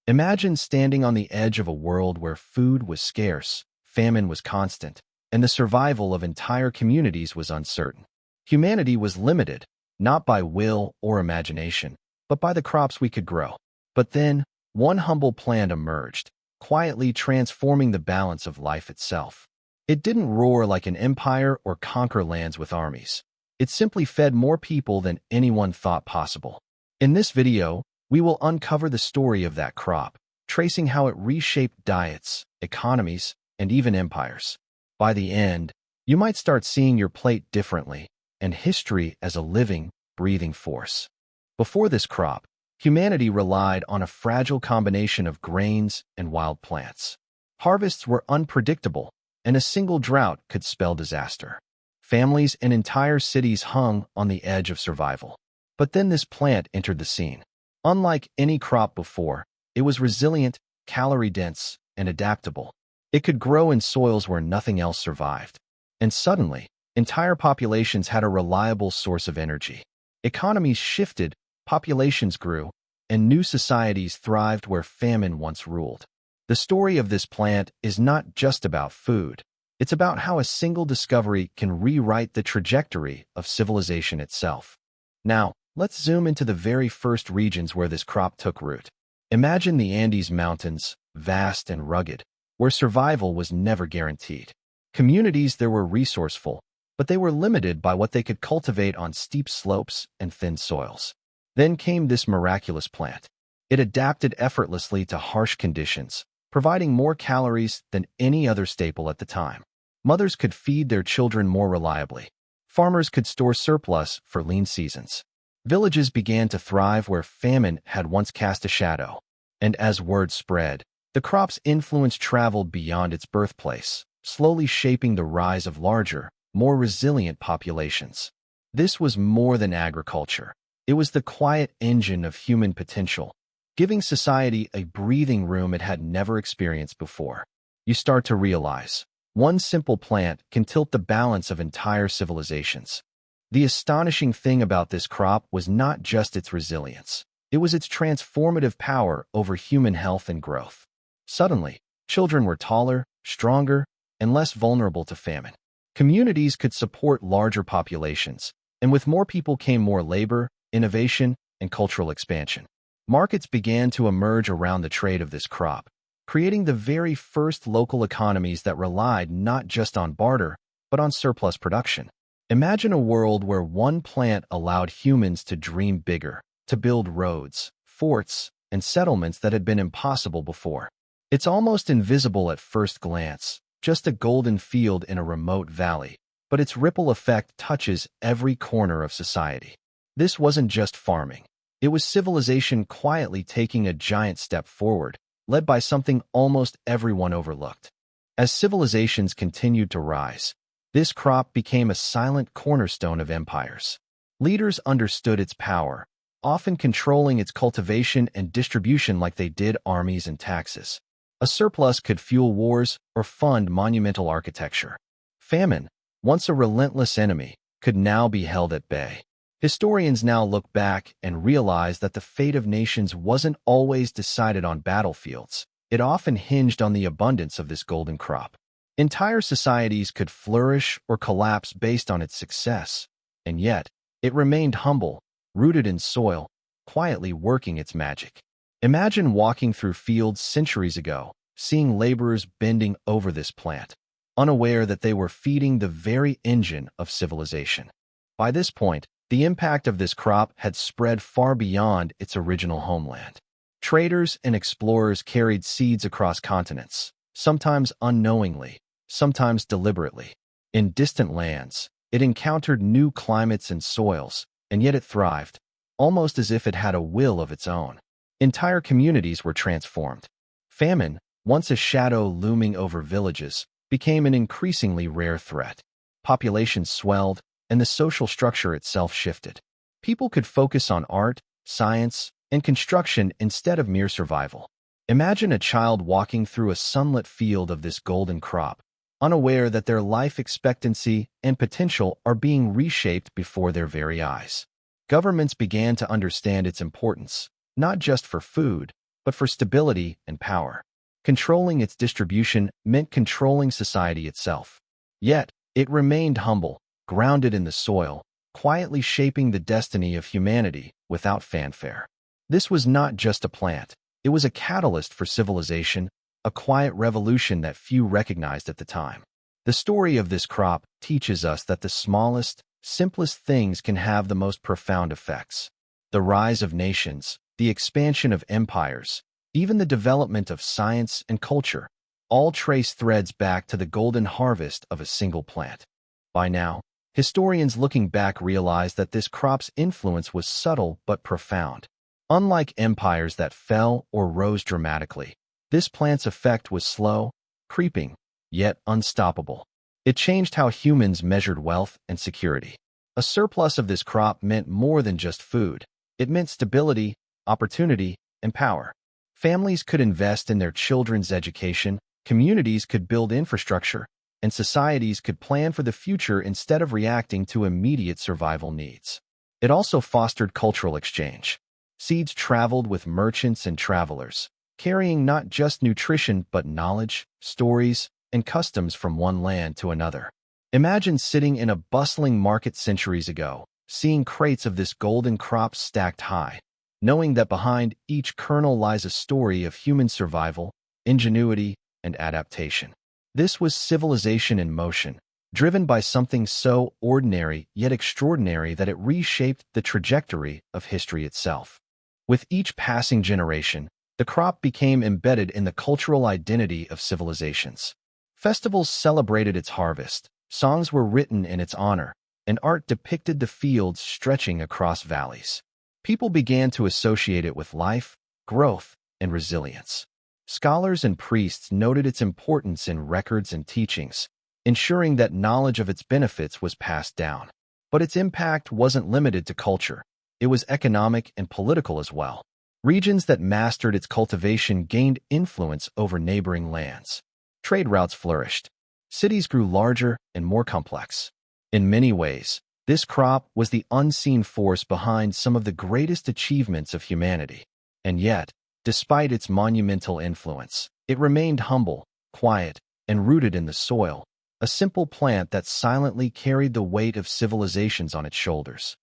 Imagine standing on the edge of a world where food was scarce, famine was constant, and the survival of entire communities was uncertain. Humanity was limited, not by will or imagination, but by the crops we could grow. But then, one humble plant emerged, quietly transforming the balance of life itself. It didn't roar like an empire or conquer lands with armies. It simply fed more people than anyone thought possible. In this video, we will uncover the story of that crop, tracing how it reshaped diets, economies, and even empires. By the end, you might start seeing your plate differently, and history as a living, breathing force. Before this crop, humanity relied on a fragile combination of grains and wild plants. Harvests were unpredictable, and a single drought could spell disaster. Families and entire cities hung on the edge of survival. But then this plant entered the scene. Unlike any crop before, it was resilient, calorie-dense, and adaptable. It could grow in soils where nothing else survived. And suddenly, entire populations had a reliable source of energy. Economies shifted, populations grew, and new societies thrived where famine once ruled. The story of this plant is not just about food. It's about how a single discovery can rewrite the trajectory of civilization itself. Now, let's zoom into the very first regions where this crop took root. Imagine the Andes Mountains, vast and rugged, where survival was never guaranteed. Communities there were resourceful, but they were limited by what they could cultivate on steep slopes and thin soils. Then came this miraculous plant. It adapted effortlessly to harsh conditions, providing more calories than any other staple at the time. Mothers could feed their children more reliably. Farmers could store surplus for lean seasons. Villages began to thrive where famine had once cast a shadow. And as word spread, the crop's influence traveled beyond its birthplace, slowly shaping the rise of larger, more resilient populations. This was more than agriculture. It was the quiet engine of human potential, giving society a breathing room it had never experienced before. You start to realize, one simple plant can tilt the balance of entire civilizations. The astonishing thing about this crop was not just its resilience. It was its transformative power over human health and growth. Suddenly, children were taller, stronger, and less vulnerable to famine. Communities could support larger populations, and with more people came more labor, innovation, and cultural expansion. Markets began to emerge around the trade of this crop, creating the very first local economies that relied not just on barter, but on surplus production. Imagine a world where one plant allowed humans to dream bigger, to build roads, forts, and settlements that had been impossible before. It's almost invisible at first glance, just a golden field in a remote valley, but its ripple effect touches every corner of society. This wasn't just farming. It was civilization quietly taking a giant step forward, led by something almost everyone overlooked. As civilizations continued to rise, this crop became a silent cornerstone of empires. Leaders understood its power, often controlling its cultivation and distribution like they did armies and taxes. A surplus could fuel wars or fund monumental architecture. Famine, once a relentless enemy, could now be held at bay. Historians now look back and realize that the fate of nations wasn't always decided on battlefields. It often hinged on the abundance of this golden crop. Entire societies could flourish or collapse based on its success, and yet, it remained humble, rooted in soil, quietly working its magic. Imagine walking through fields centuries ago, seeing laborers bending over this plant, unaware that they were feeding the very engine of civilization. By this point, the impact of this crop had spread far beyond its original homeland. Traders and explorers carried seeds across continents, sometimes unknowingly, sometimes deliberately. In distant lands, it encountered new climates and soils, and yet it thrived, almost as if it had a will of its own. Entire communities were transformed. Famine, once a shadow looming over villages, became an increasingly rare threat. Populations swelled, and the social structure itself shifted. People could focus on art, science, and construction instead of mere survival. Imagine a child walking through a sunlit field of this golden crop, unaware that their life expectancy and potential are being reshaped before their very eyes. Governments began to understand its importance, not just for food, but for stability and power. Controlling its distribution meant controlling society itself. Yet, it remained humble, grounded in the soil, quietly shaping the destiny of humanity without fanfare. This was not just a plant. It was a catalyst for civilization, a quiet revolution that few recognized at the time. The story of this crop teaches us that the smallest, simplest things can have the most profound effects. The rise of nations, the expansion of empires, even the development of science and culture, all trace threads back to the golden harvest of a single plant. By now, historians looking back realize that this crop's influence was subtle but profound. Unlike empires that fell or rose dramatically, this plant's effect was slow, creeping, yet unstoppable. It changed how humans measured wealth and security. A surplus of this crop meant more than just food. It meant stability, opportunity, and power. Families could invest in their children's education, communities could build infrastructure, and societies could plan for the future instead of reacting to immediate survival needs. It also fostered cultural exchange. Seeds traveled with merchants and travelers, carrying not just nutrition but knowledge, stories, and customs from one land to another. Imagine sitting in a bustling market centuries ago, seeing crates of this golden crop stacked high, knowing that behind each kernel lies a story of human survival, ingenuity, and adaptation. This was civilization in motion, driven by something so ordinary yet extraordinary that it reshaped the trajectory of history itself. With each passing generation, the crop became embedded in the cultural identity of civilizations. Festivals celebrated its harvest, songs were written in its honor, and art depicted the fields stretching across valleys. People began to associate it with life, growth, and resilience. Scholars and priests noted its importance in records and teachings, ensuring that knowledge of its benefits was passed down. But its impact wasn't limited to culture. It was economic and political as well. Regions that mastered its cultivation gained influence over neighboring lands. Trade routes flourished. Cities grew larger and more complex. In many ways, this crop was the unseen force behind some of the greatest achievements of humanity. And yet, despite its monumental influence, it remained humble, quiet, and rooted in the soil, a simple plant that silently carried the weight of civilizations on its shoulders.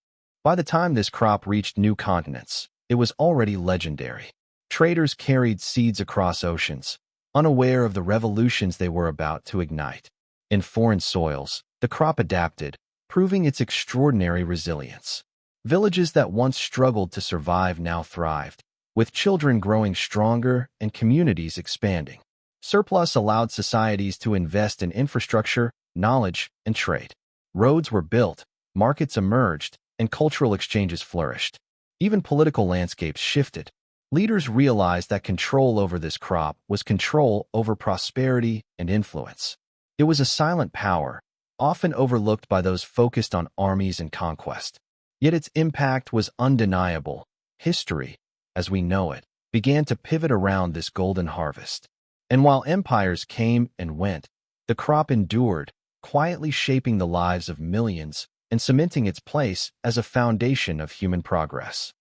By the time this crop reached new continents, it was already legendary. Traders carried seeds across oceans, unaware of the revolutions they were about to ignite. In foreign soils, the crop adapted, proving its extraordinary resilience. Villages that once struggled to survive now thrived, with children growing stronger and communities expanding. Surplus allowed societies to invest in infrastructure, knowledge, and trade. Roads were built, markets emerged, and cultural exchanges flourished. Even political landscapes shifted. Leaders realized that control over this crop was control over prosperity and influence. It was a silent power, often overlooked by those focused on armies and conquest. Yet its impact was undeniable. History, as we know it, began to pivot around this golden harvest. And while empires came and went, the crop endured, quietly shaping the lives of millions and cementing its place as a foundation of human progress.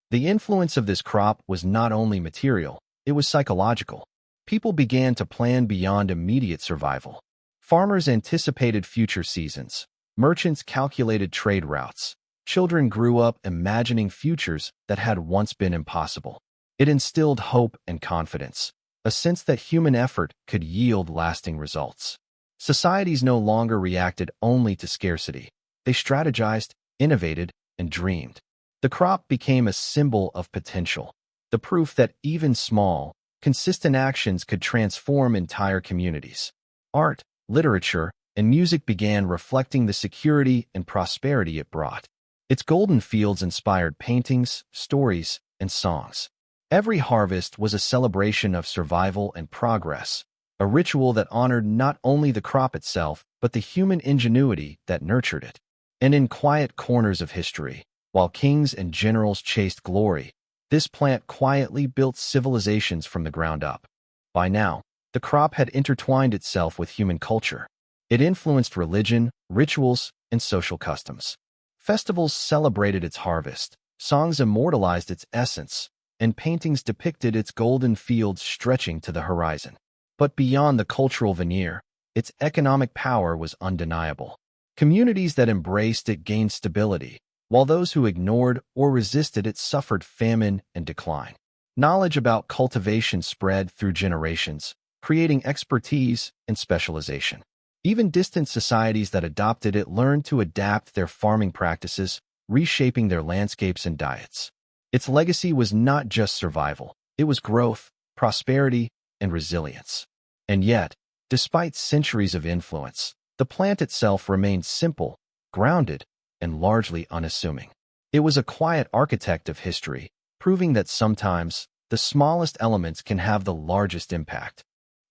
The influence of this crop was not only material, it was psychological. People began to plan beyond immediate survival. Farmers anticipated future seasons. Merchants calculated trade routes. Children grew up imagining futures that had once been impossible. It instilled hope and confidence, a sense that human effort could yield lasting results. Societies no longer reacted only to scarcity. They strategized, innovated, and dreamed. The crop became a symbol of potential, the proof that even small, consistent actions could transform entire communities. Art, literature, and music began reflecting the security and prosperity it brought. Its golden fields inspired paintings, stories, and songs. Every harvest was a celebration of survival and progress, a ritual that honored not only the crop itself, but the human ingenuity that nurtured it. And in quiet corners of history, while kings and generals chased glory, this plant quietly built civilizations from the ground up. By now, the crop had intertwined itself with human culture. It influenced religion, rituals, and social customs. Festivals celebrated its harvest. Songs immortalized its essence, and paintings depicted its golden fields stretching to the horizon. But beyond the cultural veneer, its economic power was undeniable. Communities that embraced it gained stability, while those who ignored or resisted it suffered famine and decline. Knowledge about cultivation spread through generations, creating expertise and specialization. Even distant societies that adopted it learned to adapt their farming practices, reshaping their landscapes and diets. Its legacy was not just survival, it was growth, prosperity, and resilience. And yet, despite centuries of influence, the plant itself remained simple, grounded, and largely unassuming. It was a quiet architect of history, proving that sometimes the smallest elements can have the largest impact.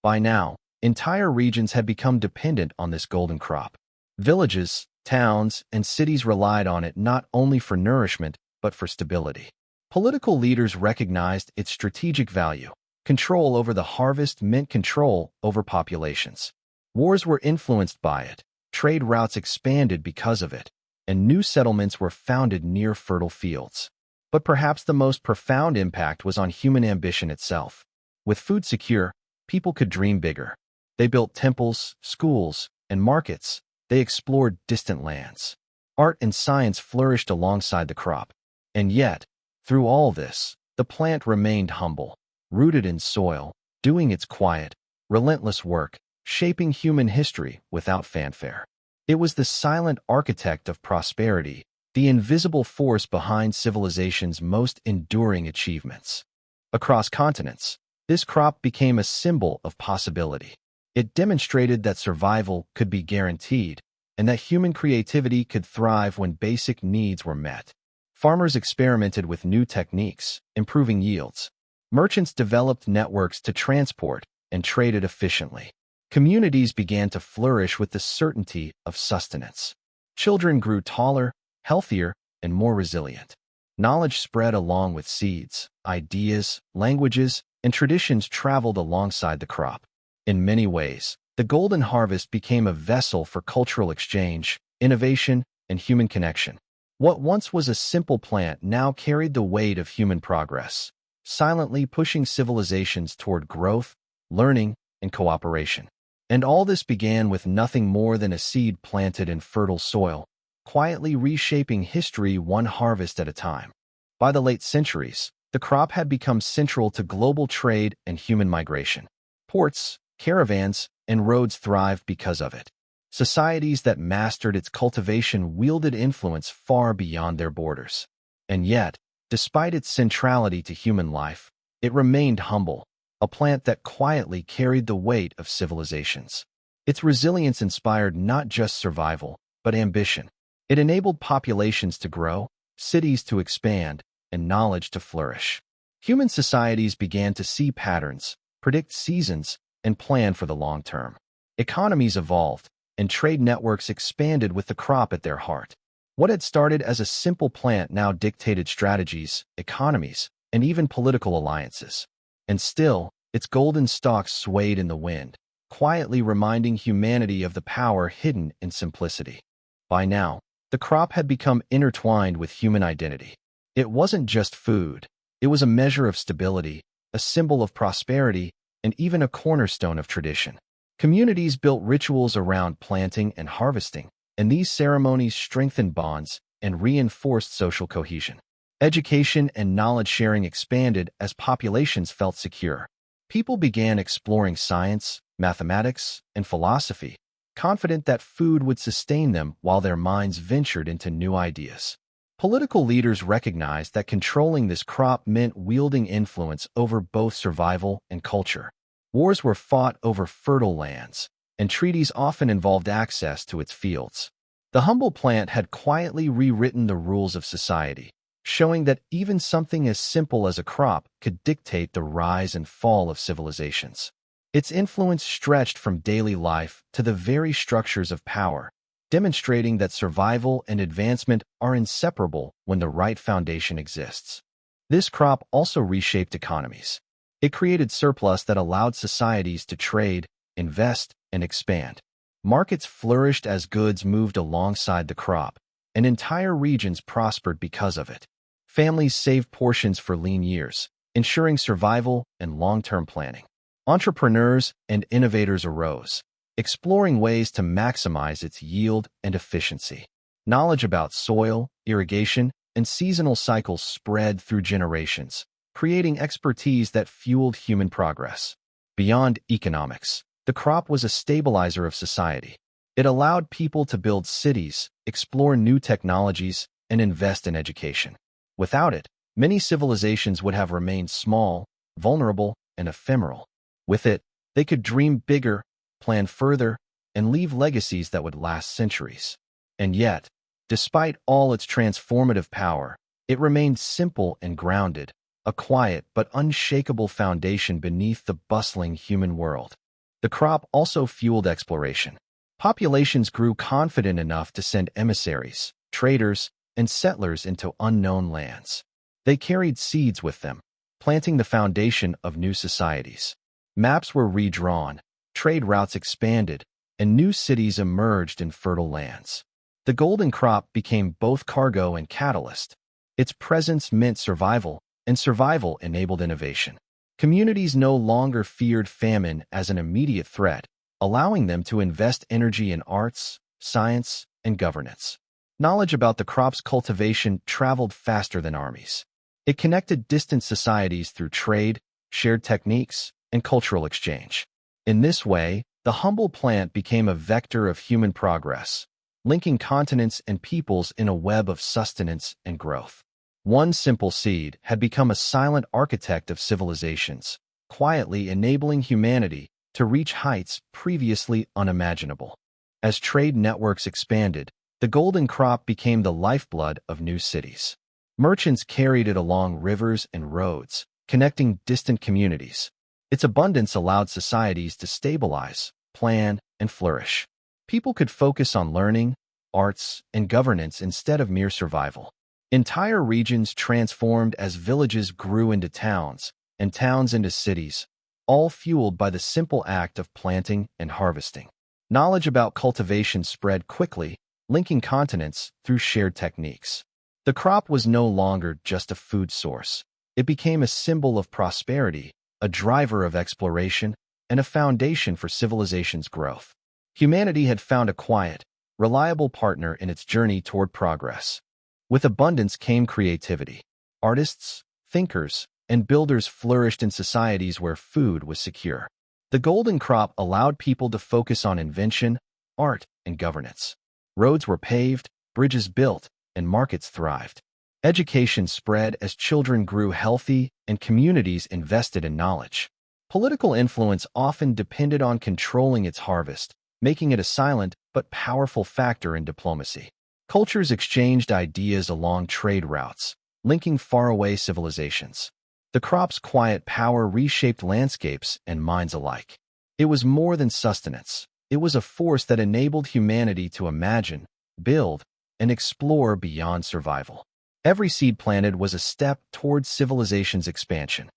By now, entire regions had become dependent on this golden crop. Villages, towns, and cities relied on it not only for nourishment, but for stability. Political leaders recognized its strategic value. Control over the harvest meant control over populations. Wars were influenced by it, trade routes expanded because of it, and new settlements were founded near fertile fields. But perhaps the most profound impact was on human ambition itself. With food secure, people could dream bigger. They built temples, schools, and markets. They explored distant lands. Art and science flourished alongside the crop. And yet, through all this, the plant remained humble, rooted in soil, doing its quiet, relentless work, shaping human history without fanfare. It was the silent architect of prosperity, the invisible force behind civilization's most enduring achievements. Across continents, this crop became a symbol of possibility. It demonstrated that survival could be guaranteed and that human creativity could thrive when basic needs were met. Farmers experimented with new techniques, improving yields. Merchants developed networks to transport and traded efficiently. Communities began to flourish with the certainty of sustenance. Children grew taller, healthier, and more resilient. Knowledge spread along with seeds, ideas, languages, and traditions traveled alongside the crop. In many ways, the golden harvest became a vessel for cultural exchange, innovation, and human connection. What once was a simple plant now carried the weight of human progress, silently pushing civilizations toward growth, learning, and cooperation. And all this began with nothing more than a seed planted in fertile soil, quietly reshaping history one harvest at a time. By the late centuries, the crop had become central to global trade and human migration. Ports, caravans, and roads thrived because of it. Societies that mastered its cultivation wielded influence far beyond their borders. And yet, despite its centrality to human life, it remained humble, a plant that quietly carried the weight of civilizations. Its resilience inspired not just survival, but ambition. It enabled populations to grow, cities to expand, and knowledge to flourish. Human societies began to see patterns, predict seasons, and plan for the long term. Economies evolved, and trade networks expanded with the crop at their heart. What had started as a simple plant now dictated strategies, economies, and even political alliances. And still, its golden stalks swayed in the wind, quietly reminding humanity of the power hidden in simplicity. By now, the crop had become intertwined with human identity. It wasn't just food. It was a measure of stability, a symbol of prosperity, and even a cornerstone of tradition. Communities built rituals around planting and harvesting, and these ceremonies strengthened bonds and reinforced social cohesion. Education and knowledge sharing expanded as populations felt secure. People began exploring science, mathematics, and philosophy, confident that food would sustain them while their minds ventured into new ideas. Political leaders recognized that controlling this crop meant wielding influence over both survival and culture. Wars were fought over fertile lands, and treaties often involved access to its fields. The humble plant had quietly rewritten the rules of society, showing that even something as simple as a crop could dictate the rise and fall of civilizations. Its influence stretched from daily life to the very structures of power, demonstrating that survival and advancement are inseparable when the right foundation exists. This crop also reshaped economies. It created surplus that allowed societies to trade, invest, and expand. Markets flourished as goods moved alongside the crop, and entire regions prospered because of it. Families saved portions for lean years, ensuring survival and long-term planning. Entrepreneurs and innovators arose, exploring ways to maximize its yield and efficiency. Knowledge about soil, irrigation, and seasonal cycles spread through generations, creating expertise that fueled human progress. Beyond economics, the crop was a stabilizer of society. It allowed people to build cities, explore new technologies, and invest in education. Without it, many civilizations would have remained small, vulnerable, and ephemeral. With it, they could dream bigger, plan further, and leave legacies that would last centuries. And yet, despite all its transformative power, it remained simple and grounded, a quiet but unshakable foundation beneath the bustling human world. The crop also fueled exploration. Populations grew confident enough to send emissaries, traders, and settlers into unknown lands. They carried seeds with them, planting the foundation of new societies. Maps were redrawn, trade routes expanded, and new cities emerged in fertile lands. The golden crop became both cargo and catalyst. Its presence meant survival, and survival enabled innovation. Communities no longer feared famine as an immediate threat, allowing them to invest energy in arts, science, and governance. Knowledge about the crop's cultivation traveled faster than armies. It connected distant societies through trade, shared techniques, and cultural exchange. In this way, the humble plant became a vector of human progress, linking continents and peoples in a web of sustenance and growth. One simple seed had become a silent architect of civilizations, quietly enabling humanity to reach heights previously unimaginable. As trade networks expanded, the golden crop became the lifeblood of new cities. Merchants carried it along rivers and roads, connecting distant communities. Its abundance allowed societies to stabilize, plan, and flourish. People could focus on learning, arts, and governance instead of mere survival. Entire regions transformed as villages grew into towns, and towns into cities, all fueled by the simple act of planting and harvesting. Knowledge about cultivation spread quickly, linking continents through shared techniques. The crop was no longer just a food source. It became a symbol of prosperity, a driver of exploration, and a foundation for civilization's growth. Humanity had found a quiet, reliable partner in its journey toward progress. With abundance came creativity. Artists, thinkers, and builders flourished in societies where food was secure. The golden crop allowed people to focus on invention, art, and governance. Roads were paved, bridges built, and markets thrived. Education spread as children grew healthy and communities invested in knowledge. Political influence often depended on controlling its harvest, making it a silent but powerful factor in diplomacy. Cultures exchanged ideas along trade routes, linking faraway civilizations. The crop's quiet power reshaped landscapes and minds alike. It was more than sustenance. It was a force that enabled humanity to imagine, build, and explore beyond survival. Every seed planted was a step towards civilization's expansion.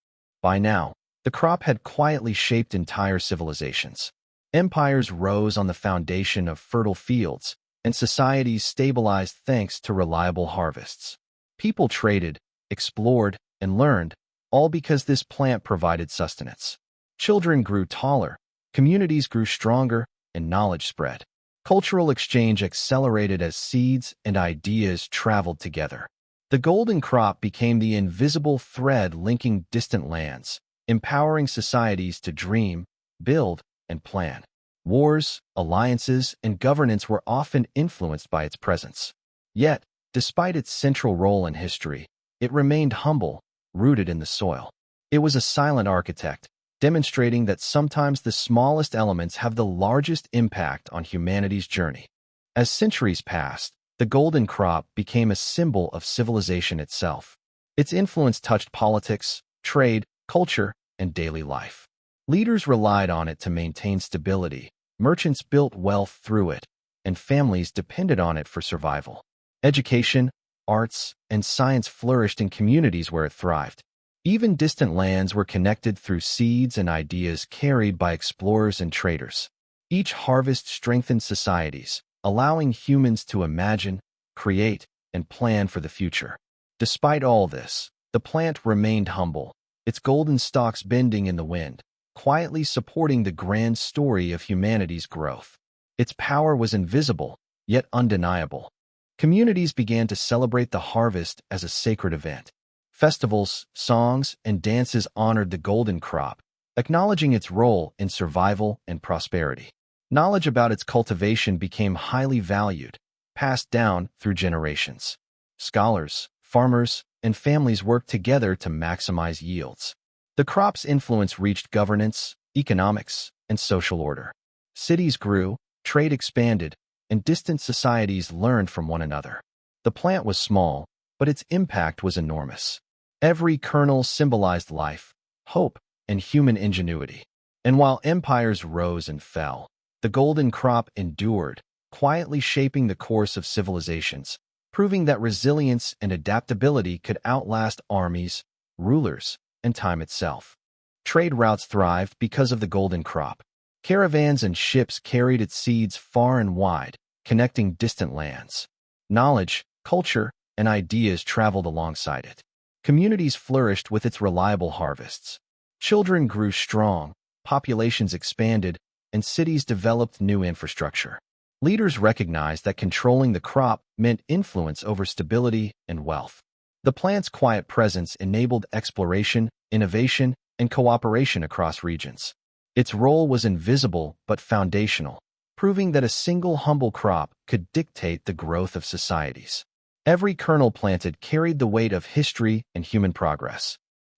By now, the crop had quietly shaped entire civilizations. Empires rose on the foundation of fertile fields, and societies stabilized thanks to reliable harvests. People traded, explored, and learned, all because this plant provided sustenance. Children grew taller, communities grew stronger, and knowledge spread. Cultural exchange accelerated as seeds and ideas traveled together. The golden crop became the invisible thread linking distant lands, empowering societies to dream, build, and plan. Wars, alliances, and governance were often influenced by its presence. Yet, despite its central role in history, it remained humble, rooted in the soil. It was a silent architect, demonstrating that sometimes the smallest elements have the largest impact on humanity's journey. As centuries passed, the golden crop became a symbol of civilization itself. Its influence touched politics, trade, culture, and daily life. Leaders relied on it to maintain stability, merchants built wealth through it, and families depended on it for survival. Education, arts, and science flourished in communities where it thrived. Even distant lands were connected through seeds and ideas carried by explorers and traders. Each harvest strengthened societies, allowing humans to imagine, create, and plan for the future. Despite all this, the plant remained humble. its golden stalks bending in the wind, quietly supporting the grand story of humanity's growth. Its power was invisible, yet undeniable. Communities began to celebrate the harvest as a sacred event. Festivals, songs, and dances honored the golden crop, acknowledging its role in survival and prosperity. Knowledge about its cultivation became highly valued, passed down through generations. Scholars, farmers, and families worked together to maximize yields. The crop's influence reached governance, economics, and social order. Cities grew, trade expanded, and distant societies learned from one another. The plant was small, but its impact was enormous. Every kernel symbolized life, hope, and human ingenuity. And while empires rose and fell, the golden crop endured, quietly shaping the course of civilizations, proving that resilience and adaptability could outlast armies, rulers, and time itself. Trade routes thrived because of the golden crop. Caravans and ships carried its seeds far and wide, connecting distant lands. Knowledge, culture, and ideas traveled alongside it. Communities flourished with its reliable harvests. Children grew strong, populations expanded, and cities developed new infrastructure. Leaders recognized that controlling the crop meant influence over stability and wealth. The plant's quiet presence enabled exploration, innovation, and cooperation across regions. Its role was invisible but foundational, proving that a single humble crop could dictate the growth of societies. Every kernel planted carried the weight of history and human progress.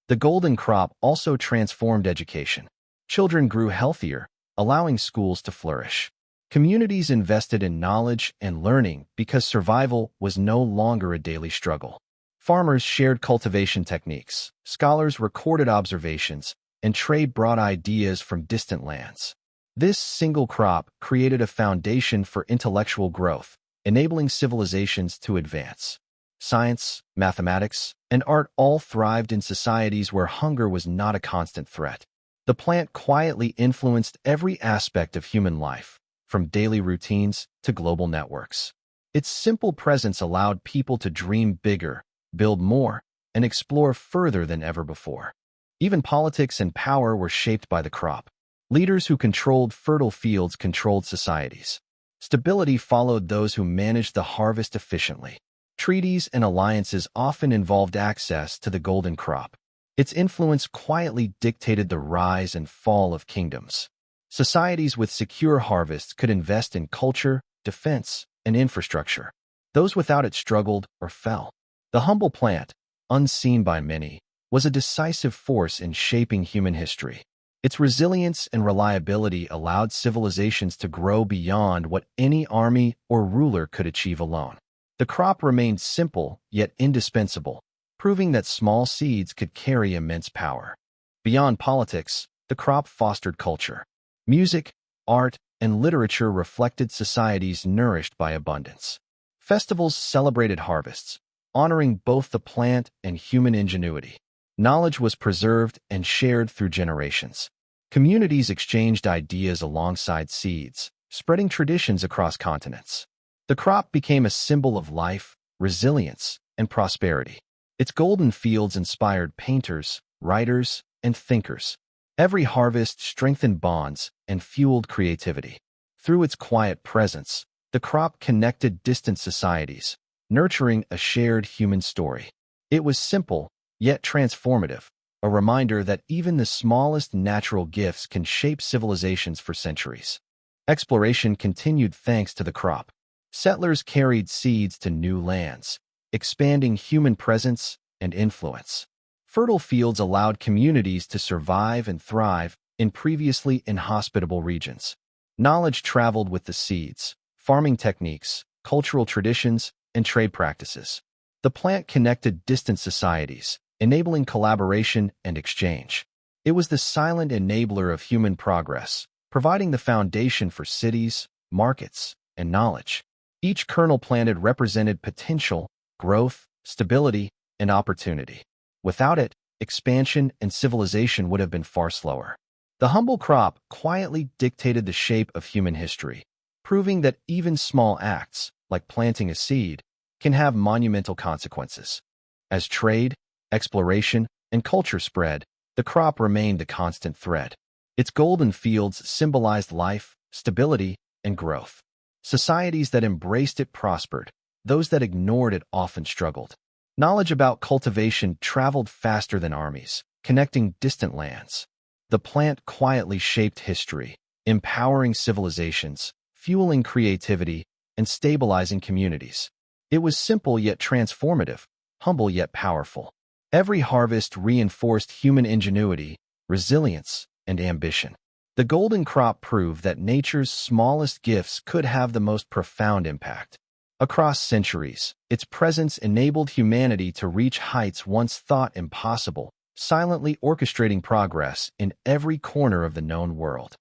The golden crop also transformed education. Children grew healthier, allowing schools to flourish. Communities invested in knowledge and learning because survival was no longer a daily struggle. Farmers shared cultivation techniques, scholars recorded observations, and trade brought ideas from distant lands. This single crop created a foundation for intellectual growth, enabling civilizations to advance. Science, mathematics, and art all thrived in societies where hunger was not a constant threat. The plant quietly influenced every aspect of human life, from daily routines to global networks. Its simple presence allowed people to dream bigger, build more, and explore further than ever before. Even politics and power were shaped by the crop. Leaders who controlled fertile fields controlled societies. Stability followed those who managed the harvest efficiently. Treaties and alliances often involved access to the golden crop. Its influence quietly dictated the rise and fall of kingdoms. Societies with secure harvests could invest in culture, defense, and infrastructure. Those without it struggled or fell. The humble plant, unseen by many, was a decisive force in shaping human history. Its resilience and reliability allowed civilizations to grow beyond what any army or ruler could achieve alone. The crop remained simple yet indispensable, proving that small seeds could carry immense power. Beyond politics, the crop fostered culture. Music, art, and literature reflected societies nourished by abundance. Festivals celebrated harvests, honoring both the plant and human ingenuity. Knowledge was preserved and shared through generations. Communities exchanged ideas alongside seeds, spreading traditions across continents. The crop became a symbol of life, resilience, and prosperity. Its golden fields inspired painters, writers, and thinkers. Every harvest strengthened bonds and fueled creativity. Through its quiet presence, the crop connected distant societies, nurturing a shared human story. It was simple, yet transformative, a reminder that even the smallest natural gifts can shape civilizations for centuries. Exploration continued thanks to the crop. Settlers carried seeds to new lands, expanding human presence and influence. Fertile fields allowed communities to survive and thrive in previously inhospitable regions. Knowledge traveled with the seeds, farming techniques, cultural traditions, and trade practices. The plant connected distant societies, enabling collaboration and exchange. It was the silent enabler of human progress, providing the foundation for cities, markets, and knowledge. Each kernel planted represented potential, growth, stability, and opportunity. Without it, expansion and civilization would have been far slower. The humble crop quietly dictated the shape of human history, proving that even small acts, like planting a seed, can have monumental consequences. As trade, exploration, and culture spread, the crop remained a constant thread. Its golden fields symbolized life, stability, and growth. Societies that embraced it prospered. Those that ignored it often struggled. Knowledge about cultivation traveled faster than armies, connecting distant lands. The plant quietly shaped history, empowering civilizations, fueling creativity, and stabilizing communities. It was simple yet transformative, humble yet powerful. Every harvest reinforced human ingenuity, resilience, and ambition. The golden crop proved that nature's smallest gifts could have the most profound impact. Across centuries, its presence enabled humanity to reach heights once thought impossible, silently orchestrating progress in every corner of the known world.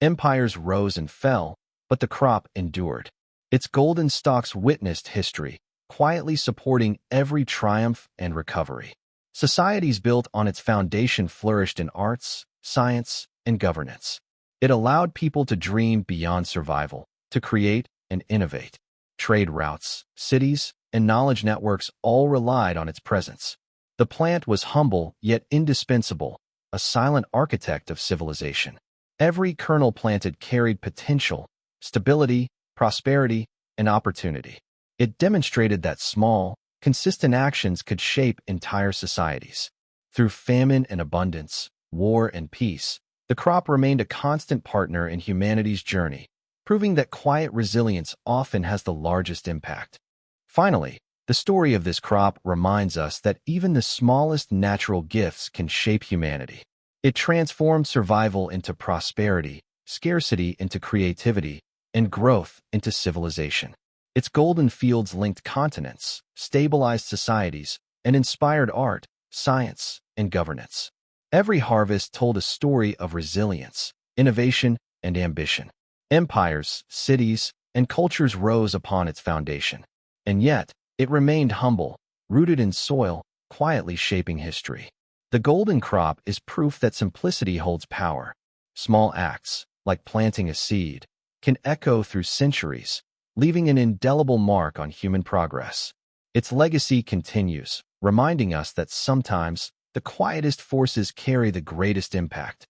Empires rose and fell, but the crop endured. Its golden stalks witnessed history, quietly supporting every triumph and recovery. Societies built on its foundation flourished in arts, science, and governance. It allowed people to dream beyond survival, to create and innovate. Trade routes, cities, and knowledge networks all relied on its presence. The plant was humble yet indispensable, a silent architect of civilization. Every kernel planted carried potential, stability, prosperity, and opportunity. It demonstrated that small, consistent actions could shape entire societies. Through famine and abundance, war and peace, the crop remained a constant partner in humanity's journey, proving that quiet resilience often has the largest impact. Finally, the story of this crop reminds us that even the smallest natural gifts can shape humanity. It transformed survival into prosperity, scarcity into creativity, and growth into civilization. Its golden fields linked continents, stabilized societies, and inspired art, science, and governance. Every harvest told a story of resilience, innovation, and ambition. Empires, cities, and cultures rose upon its foundation. And yet, it remained humble, rooted in soil, quietly shaping history. The golden crop is proof that simplicity holds power. Small acts, like planting a seed, can echo through centuries, leaving an indelible mark on human progress. Its legacy continues, reminding us that sometimes the quietest forces carry the greatest impact.